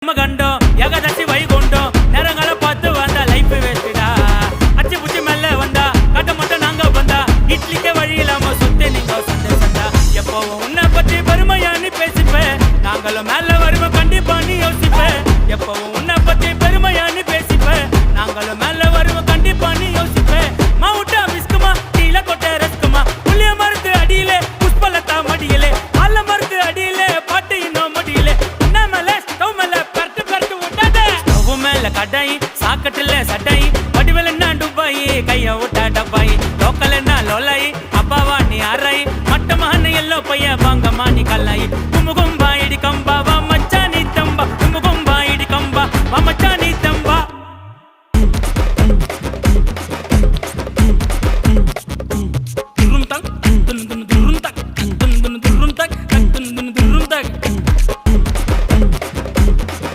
கண்டோம் ஏகாதசி வைகுண்டோம் நேரங்களை பார்த்து வந்தா லைஃப் வேஸ்டா அச்சு புச்சி மேல வந்தா கட்ட மட்டும் நாங்க வந்தா இட்லிக்கே வழி இல்லாம சுத்தி நீங்க சந்தா எப்பவும் உன்னை பத்தி பெருமையானு பேசிப்பேன் நாங்களும் மேல வருவோம் கண்டிப்பா நீ யோசிப்பேன் எப்பவும் உன்னை பத்தி பெருமையானு பேசிப்பேன் நாங்களும் மேல வருவோம் கண்டிப்பா நீ யோசிப்பேன் மாவுட்டா மிஸ்குமா கீழே கொட்ட ரஸ்குமா புளிய மருந்து அடியிலே புஷ்பலத்தா மடியிலே அல்ல மருந்து அடியிலே பாட்டு இன்னும் மடியிலே கடாய் சாக்கட்டுல சட்டாய் வடிவல் என்ன டுபாய் கைய விட்டா டப்பாய் லோக்கல் என்ன லோலாய் அப்பாவா நீ அறாய் மட்டமான எல்லோ பைய வாங்கம்மா நீ கல்லாய் கும்பு கும்பா இடி கம்பா